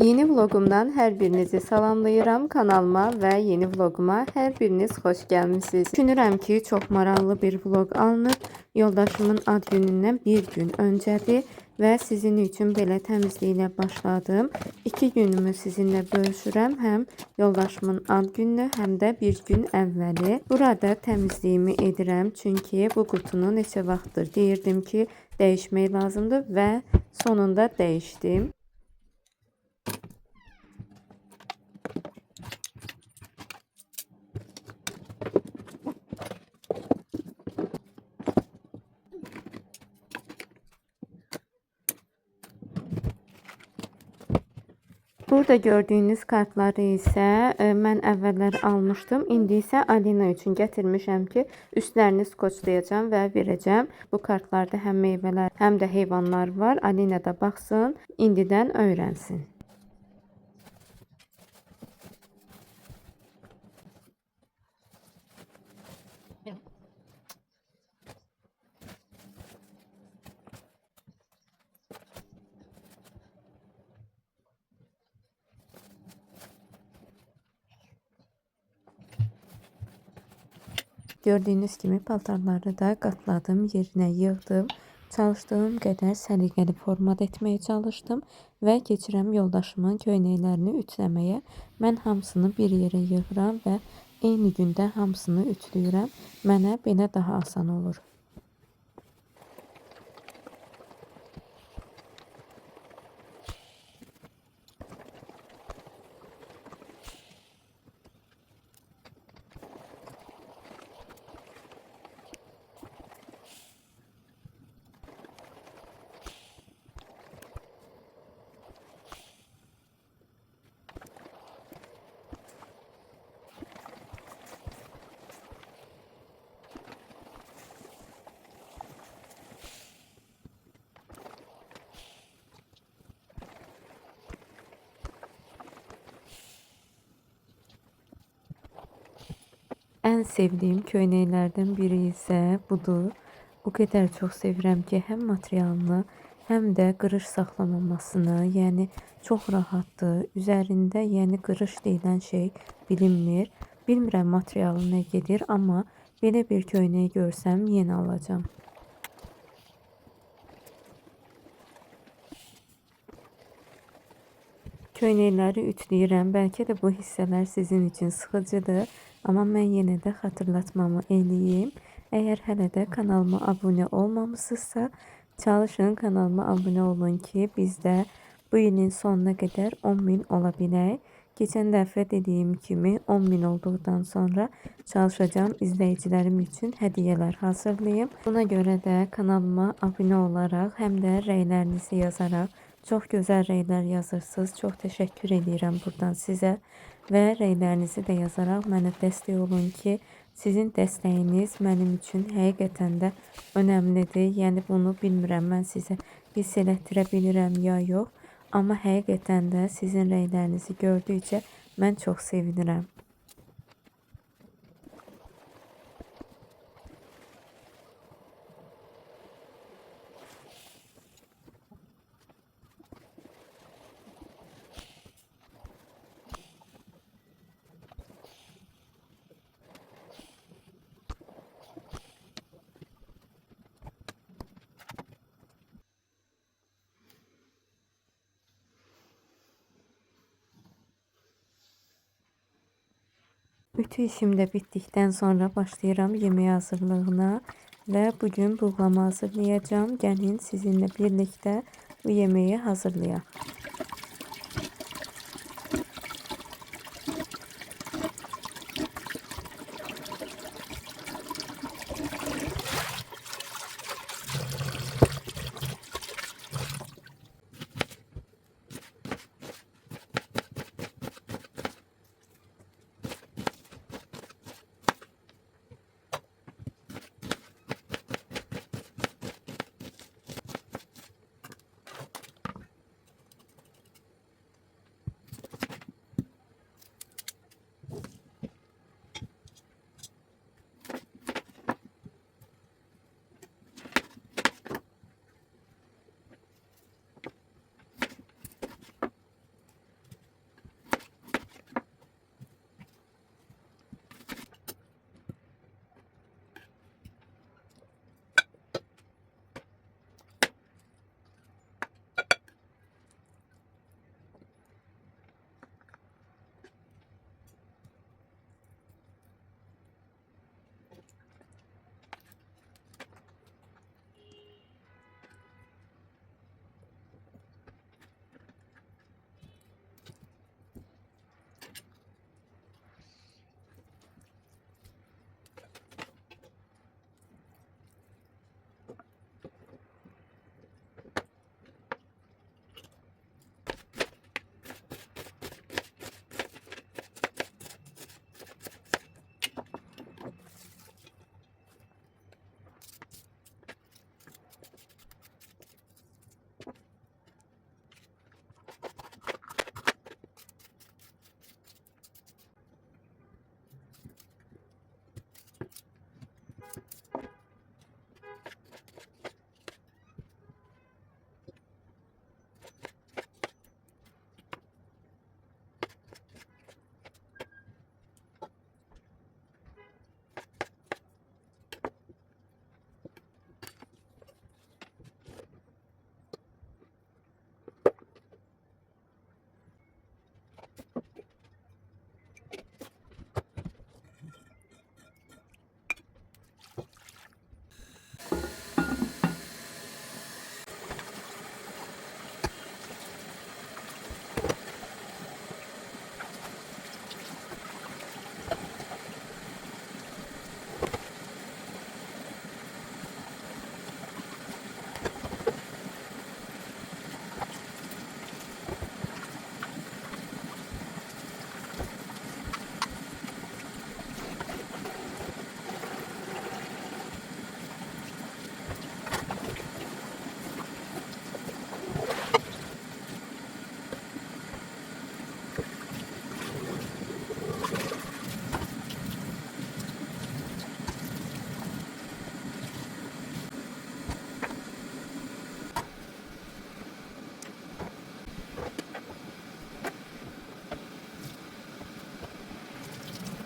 Yeni vlogumdan hər birinizi salamlayıram. Kanalıma və yeni vloguma hər biriniz xoş gəlmisiniz. Düşünürəm ki, çox maraqlı bir vlog alınıb. Yoldaşımın ad günündən bir gün öncədir və sizin üçün belə təmizliklə başladım. 2 günümü sizinlə bölüşürəm. Həm yoldaşımın ad gününü, həm də bir gün əvvəli. Burada təmizliyimi edirəm. Çünki bu qutunu neçə vaxtdır deyirdim ki, dəyişmək lazımdır və sonunda dəyişdim. Burada gördüyünüz kartları isə mən əvvəllər almışdım. İndi isə Alina üçün gətirmişəm ki, üstlərini skoçlayacağım və verəcəm. Bu kartlarda həm meyvələr, həm də heyvanlar var. Alina da baxsın, indidən öyrənsin. Gördüyünüz kimi paltarları da qatladım, yerinə yığdım. Çalışdığım qədər səliqəli format etməyə çalışdım və keçirəm yoldaşımın köynəklərini ütüləməyə. Mən hamısını bir yerə yığıram və eyni gündə hamısını ütüləyirəm. Mənə belə daha asan olur. En sevdiğim köynəklərdən biri isə budur. O qədər çox sevirəm ki, həm materialını, həm də qırış saxlamamasını, yəni çox rahatdır. Üzərində yəni qırış deyilən şey bilinmir. Bilmirəm materialı nə gedir, amma belə bir köynək görsəm yenə alacağım. Köynəkləri ütüləyirəm. Bəlkə də bu hissələr sizin üçün sıxıcıdır. Amma mən yenə də xatırlatmamı eləyim. Əgər hələ də kanalıma abunə olmamısınızsa, çalışın kanalıma abunə olun ki, biz də bu ilin sonuna qədər 10.000 ola bilək. Keçən dəfə dediyim kimi 10.000 olduqdan sonra çalışacağım izləyicilərim üçün hədiyyələr hazırlayım. Buna görə də kanalıma abunə olaraq, həm də rəylərinizi yazaraq, çox gözəl rəylər yazırsınız. Çox təşəkkür edirəm buradan sizə. Və rəylərinizi də yazaraq mənə dəstək olun ki, sizin dəstəyiniz mənim üçün həqiqətən də önəmlidir. Yəni bunu bilmirəm, mən sizə hiss elətdirə bilirəm ya yox. Amma həqiqətən də sizin rəylərinizi gördükcə mən çox sevinirəm. Ütü işim də bitdikdən sonra başlayıram yemək hazırlığına və bugün buğlama hazırlayacağım. Gəlin sizinlə birlikdə bu yeməyi hazırlayaq.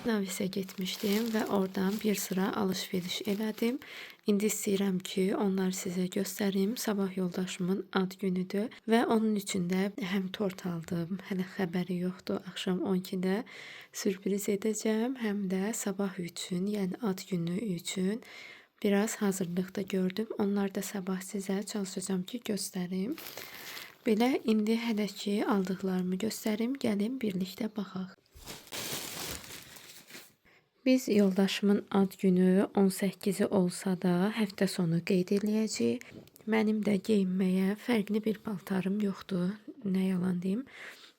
Navisə getmişdim və oradan bir sıra alış-veriş elədim. İndi istəyirəm ki, onları sizə göstərim. Sabah yoldaşımın ad günüdür və onun üçün də həm tort aldım, hələ xəbəri yoxdur. Axşam 12-də sürpriz edəcəm, həm də sabah üçün, yəni ad günü üçün biraz hazırlıq da gördüm. Onları da sabah sizə çalışacağam ki, göstərim. Belə indi hələ ki aldıqlarımı göstərim, gəlin birlikdə baxaq. Biz yoldaşımın ad günü 18-i olsa da həftə sonu qeyd eləyəcəyik. Mənim də geyinməyə fərqli bir paltarım yoxdur, nə yalan deyim.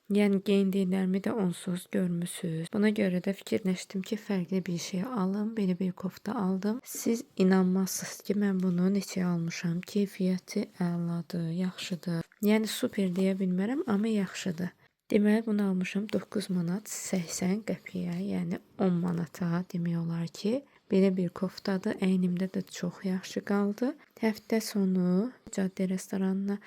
Yəni geyindiklərimi də onsuz görmüsünüz. Buna görə də fikirləşdim ki, fərqli bir şey alım, belə bir kofta aldım. Siz inanmazsınız ki, mən bunu neçə almışam. Keyfiyyəti əladır, yaxşıdır. Yəni super deyə bilmərəm, amma yaxşıdır. Deməli bunu almışam 9 manat 80 qəpiyə, yəni 10 manata demək olar ki, belə bir koftadır. Əynimdə də çox yaxşı qaldı. Həftə sonu Caddə restoranına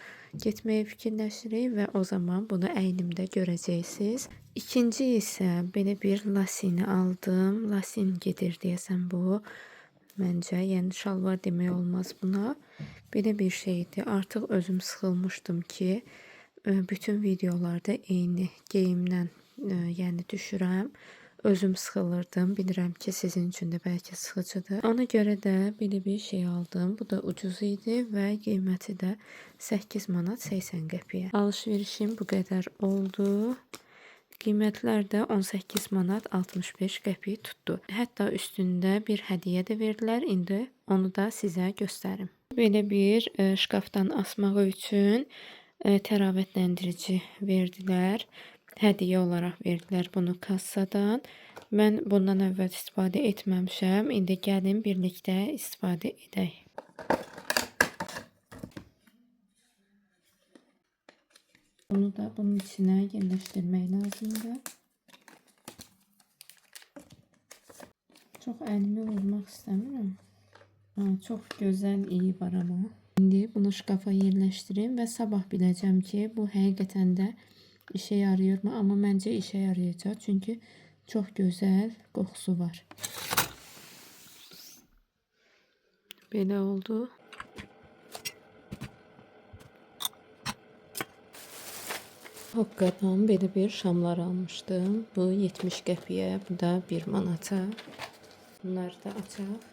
getməyi fikirləşirik və o zaman bunu əynimdə görəcəksiniz. İkinci isə belə bir lasini aldım. Lasin gedir deyəsən bu. Məncə, yəni şalvar demək olmaz buna. Belə bir şeydir. Artıq özüm sıxılmışdım ki, bütün videolarda eyni geyimdən yəni düşürəm. Özüm sıxılırdım. Bilirəm ki, sizin üçün də bəlkə sıxıcıdır. Ona görə də belə bir şey aldım. Bu da ucuz idi və qiyməti də 8 manat 80 qəpiyə. Alış-verişim bu qədər oldu. Qiymətlər də 18 manat 65 qəpik tutdu. Hətta üstündə bir hədiyyə də verdilər. İndi onu da sizə göstərim. Belə bir şkafdan asmağı üçün təravətləndirici verdilər. Hədiyyə olaraq verdilər bunu kassadan. Mən bundan əvvəl istifadə etməmişəm. İndi gəlin birlikdə istifadə edək. Bunu da bunun içinə yerləşdirmək lazımdır. Çox əlimi vurmaq istəmirəm. Çox gözəl iyi var amma. İndi bunu şkafa yerləşdirim və sabah biləcəm ki, bu həqiqətən də işe yarıyor mu? Amma məncə işe yarayacaq. Çünki çox gözəl qoxusu var. Belə oldu. Hoqqadan belə bir şamlar almışdım. Bu 70 qəpiyə, bu da 1 manata. Bunları da açaq.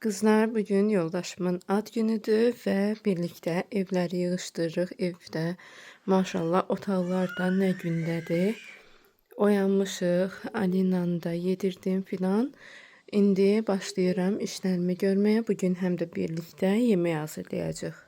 Kızlar, bugün yoldaşımın ad günüdür və birlikdə evləri yığışdırırıq. Evdə maşallah otaqlar da nə gündədir. Oyanmışıq, Alinanı da yedirdim filan. İndi başlayıram işlərimi görməyə. Bugün həm də birlikdə yemək hazırlayacağıq.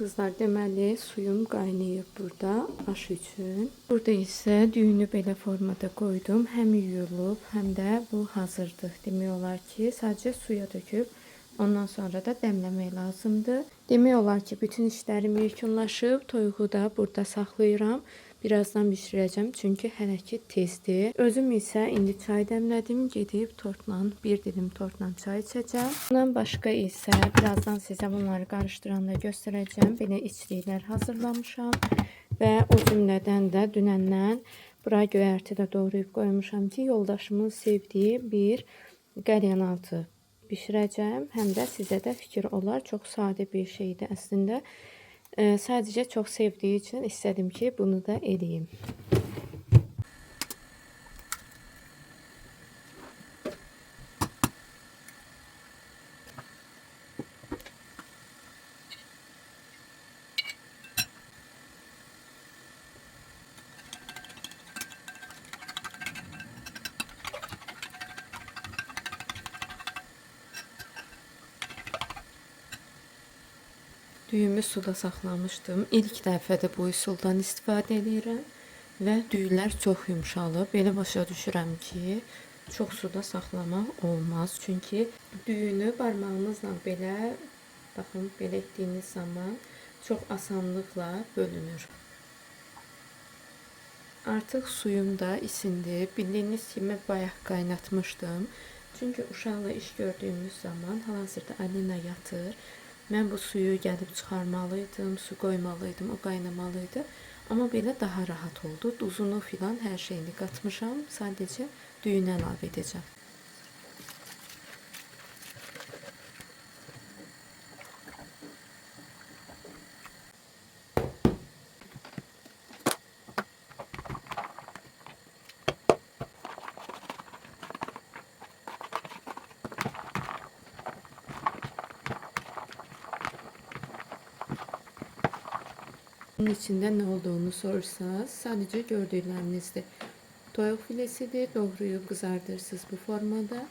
Qızlar, deməli suyum qaynayıb burada aş üçün. Burada isə düyünü belə formada qoydum. Həm yuyulub, həm də bu hazırdır. Demək olar ki, sadəcə suya döküb ondan sonra da dəmləmək lazımdır. Demək olar ki, bütün işlərim yekunlaşıb. Toyuğu da burada saxlayıram. Birazdan bişirəcəm çünki hələ ki tezdir. Özüm isə indi çay dəmlədim. Gedib tortla, bir dilim tortla çay içəcəm. Bundan başqa isə birazdan sizə bunları qarışdıranda göstərəcəm. Belə içliklər hazırlamışam və o cümlədən də dünəndən bura göyərti də doğrayıb qoymuşam ki, yoldaşımın sevdiyi bir qəlyanaltı bişirəcəm. Həm də sizə də fikir olar. Çox sadə bir şeydir əslində. Sadəcə çox sevdiyi üçün istədim ki, bunu da edeyim. Düyümü suda saxlamışdım. İlk dəfədə bu üsuldan istifadə edirəm və düyülər çox yumşalıb. Belə başa düşürəm ki, çox suda saxlamaq olmaz. Çünki düyünü barmağınızla belə, baxın, belə etdiyiniz zaman çox asanlıqla bölünür. Artıq suyum da isindi. Bildiyiniz kimi bayaq qaynatmışdım. Çünki uşaqla iş gördüyümüz zaman hal-hazırda Alina yatır. Mən bu suyu gəlib çıxarmalıydım, su qoymalıydım, o qaynamalıydı. Amma belə daha rahat oldu. Duzunu filan hər şeyini qatmışam. Sadəcə düyünü əlavə edəcəm. Bunun içində nə olduğunu sorursanız, sadəcə gördüklərinizdir. Toyuq filesidir, doğrayıb qızardırsınız bu formada.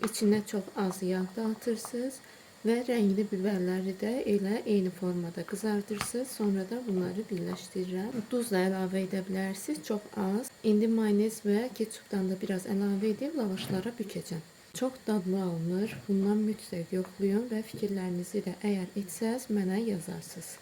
İçinə çox az yağ dağıtırsınız və rəngli biberləri də elə eyni formada qızardırsınız. Sonra da bunları birləşdirirəm. Duz da əlavə edə bilərsiniz, çox az. İndi mayonez və ketçupdan da biraz əlavə edib lavaşlara bükəcəm. Çox dadlı alınır. Bundan mütləq yoxlayın və fikirlərinizi də əgər etsəz mənə yazarsınız.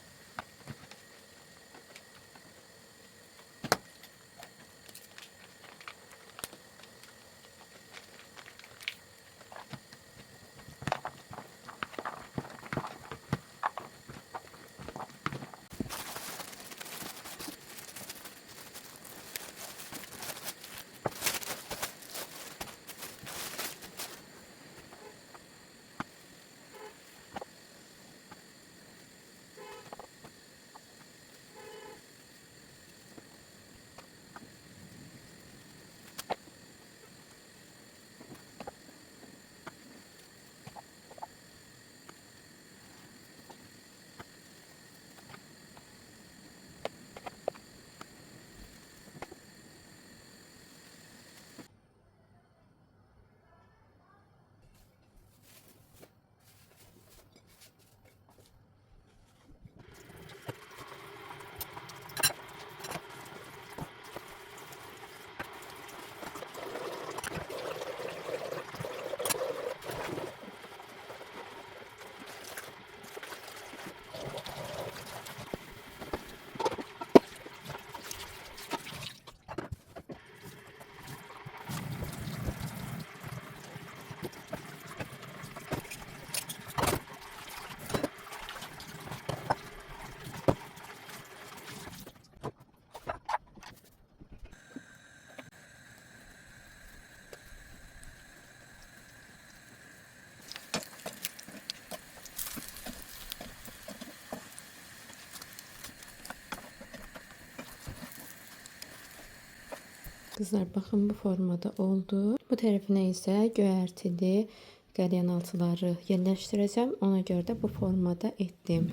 Kızlar, bakın bu formada oldu. Bu tərəfinə isə göyərtili qəlyanaltıları yerləşdirəcəm. Ona görə də bu formada etdim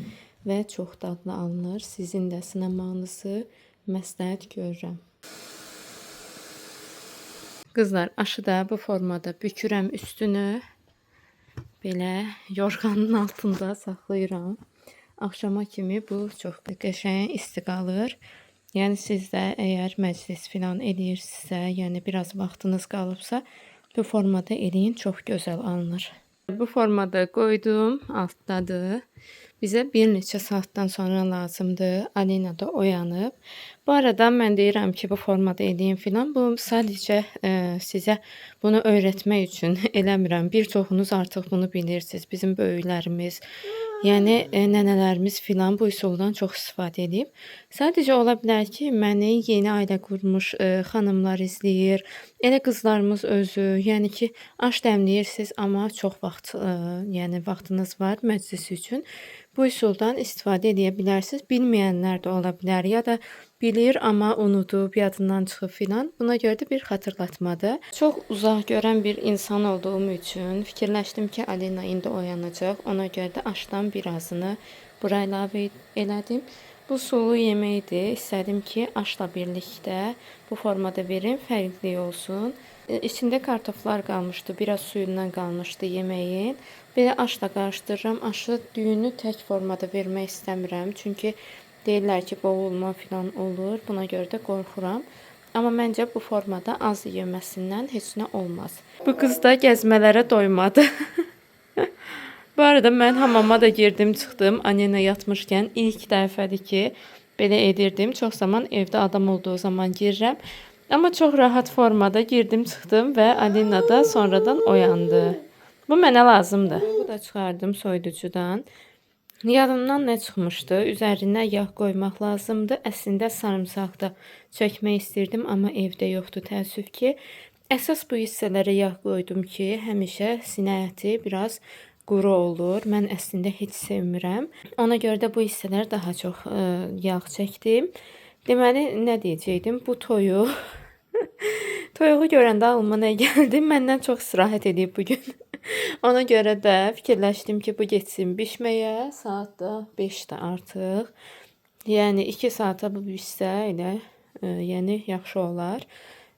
və çox dadlı alınır. Sizin də sınamağınızı məsləhət görürəm. Kızlar, aşı da bu formada bükürəm üstünü. Belə yorğanın altında saxlayıram. Axşama kimi bu çox qəşəng isti qalır. Yəni siz də əgər məclis filan eləyirsinizsə, yəni biraz vaxtınız qalıbsa, bu formada eləyin, çox gözəl alınır. Bu formada qoydum, altdadır. Bizə bir neçə saatdan sonra lazımdır. Alina da oyanıb. Bu arada mən deyirəm ki, bu formada eləyin filan. Bu sadəcə sizə bunu öyrətmək üçün eləmirəm. Bir çoxunuz artıq bunu bilirsiniz. Bizim böyüklərimiz, yəni nənələrimiz filan bu üsuldan çox istifadə edib. Sadəcə ola bilər ki, məni yeni ailə qurmuş xanımlar izləyir. Elə qızlarımız özü, yəni ki, aş dəmləyirsiniz, amma çox vaxt, yəni vaxtınız var məclis üçün. Bu üsuldan istifadə edə bilərsiniz. Bilməyənlər də ola bilər ya da bilir, amma unudub, yadından çıxıb filan. Buna görə də bir xatırlatmadır. Çox uzaq görən bir insan olduğum üçün fikirləşdim ki, Alina indi oyanacaq. Ona görə də aşdan birazını bura əlavə elədim. Bu sulu yeməkdir. İstədim ki, aşla birlikdə bu formada verim, fərqli olsun. İçində kartoflar qalmışdı, biraz suyundan qalmışdı yeməyin. Belə aşla qarışdırıram. Aşı düyünü tək formada vermək istəmirəm. Çünki deyirlər ki, boğulma filan olur. Buna görə də qorxuram. Amma məncə bu formada az yeməsindən heç nə olmaz. Bu qız da gəzmələrə doymadı. Bu arada mən hamama da girdim, çıxdım. Anena yatmışkən ilk dəfədir ki, belə edirdim. Çox zaman evdə adam olduğu zaman girirəm. Amma çox rahat formada girdim, çıxdım və Alina da sonradan oyandı. Bu mənə lazımdır. Bu da çıxardım soyuducudan. Yadımdan nə çıxmışdı? Üzərinə yağ qoymaq lazımdır. Əslində sarımsaq da çəkmək istirdim, amma evdə yoxdur təəssüf ki. Əsas bu hissələrə yağ qoydum ki, həmişə sinə əti biraz quru olur. Mən əslində heç sevmirəm. Ona görə də bu hissələr daha çox yağ çəkdim. Deməli, nə deyəcəkdim? Bu toyuq. Toyuğu görəndə ağlıma nə gəldi? Məndən çox istirahət edib bugün. Ona görə də fikirləşdim ki, bu getsin bişməyə. Saat da 5-də artıq. Yəni 2 saata bu bişsə elə, yəni yaxşı olar.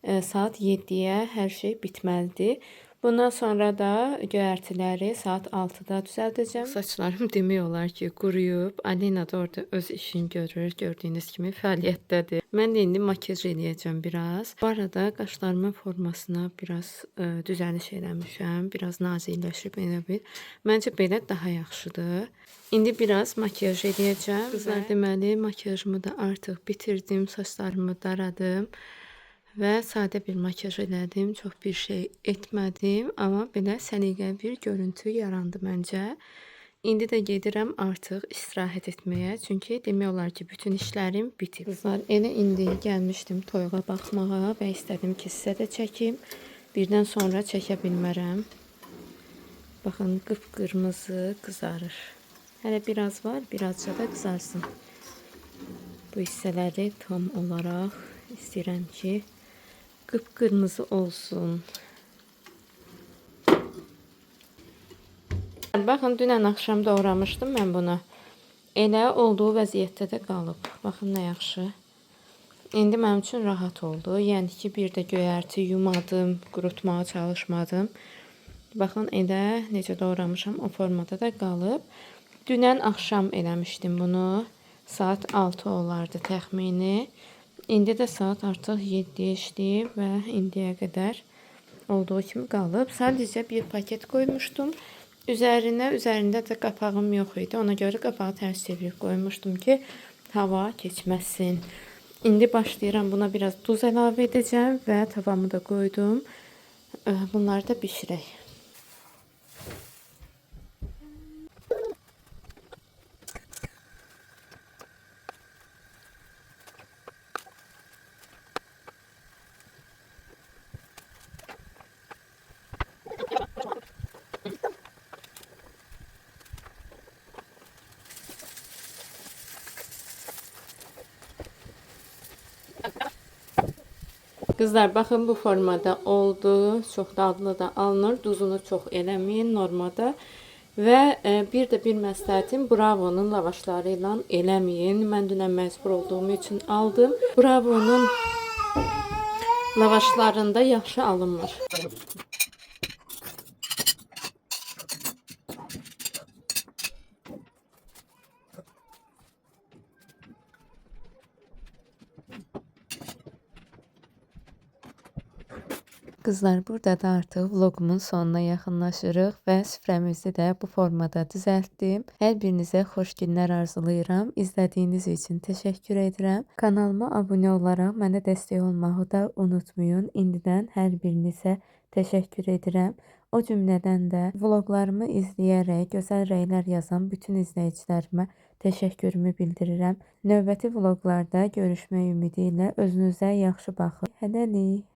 Saat 7-yə hər şey bitməlidir. Bundan sonra da göyərtiləri saat 6-da düzəldəcəm. Saçlarım demək olar ki, quruyub. Alina da orada öz işini görür. Gördüyünüz kimi fəaliyyətdədir. Mən də indi makyaj eləyəcəm biraz. Bu arada qaşlarımın formasına biraz düzəliş eləmişəm. Biraz nazikləşib elə bil. Məncə belə daha yaxşıdır. İndi biraz makyaj eləyəcəm. Qızlar, deməli makyajımı da artıq bitirdim. Saçlarımı daradım. Və sadə bir makyaj elədim. Çox bir şey etmədim. Amma belə səliqəli bir görüntü yarandı məncə. İndi də gedirəm artıq istirahət etməyə. Çünki demək olar ki, bütün işlərim bitib. Qızlar, elə indi gəlmişdim toyuğa baxmağa və istədim ki, sizə də çəkim. Birdən sonra çəkə bilmərəm. Baxın, qıpqırmızı qızarır. Hələ biraz var, birazca da qızarsın. Bu hissələri tam olaraq istəyirəm ki, qıpqırmızı olsun. Baxın, dünən axşam doğramışdım mən bunu. Elə olduğu vəziyyətdə də qalıb. Baxın, nə yaxşı. İndi mənim üçün rahat oldu. Yəni ki, bir də göyərti yumadım, qurutmağa çalışmadım. Baxın, elə necə doğramışam, o formada da qalıb. Dünən axşam eləmişdim bunu. Saat 6 olardı təxmini. İndi də saat artıq 7 işləyib və indiyə qədər olduğu kimi qalıb. Sadəcə bir paket qoymuşdum. Üzərində də qapağım yox idi. Ona görə qapağı tərs çevirib qoymuşdum ki, hava keçməsin. İndi başlayıram. Buna biraz duz əlavə edəcəm və tavamı da qoydum. Bunları da bişirək. Qızlar, baxın, bu formada oldu. Çox dadlı da alınır. Duzunu çox eləməyin normada. Və bir də bir məsləhətim, Bravo'nun lavaşları ilə eləməyin. Mən dünən məcbur olduğum üçün aldım. Bravo'nun lavaşlarında yaxşı alınmır. Qızlar, burada da artıq vlogumun sonuna yaxınlaşırıq və süfrəmizi də bu formada düzəltdim. Hər birinizə xoş günlər arzulayıram. İzlədiyiniz üçün təşəkkür edirəm. Kanalıma abunə olaraq mənə dəstək olmağı da unutmayın. İndidən hər birinizə təşəkkür edirəm. O cümlədən də vloqlarımı izləyərək gözəl rəylər yazan bütün izləyicilərimə təşəkkürümü bildirirəm. Növbəti vloqlarda görüşmək ümidi ilə özünüzə yaxşı baxın. Hələlik.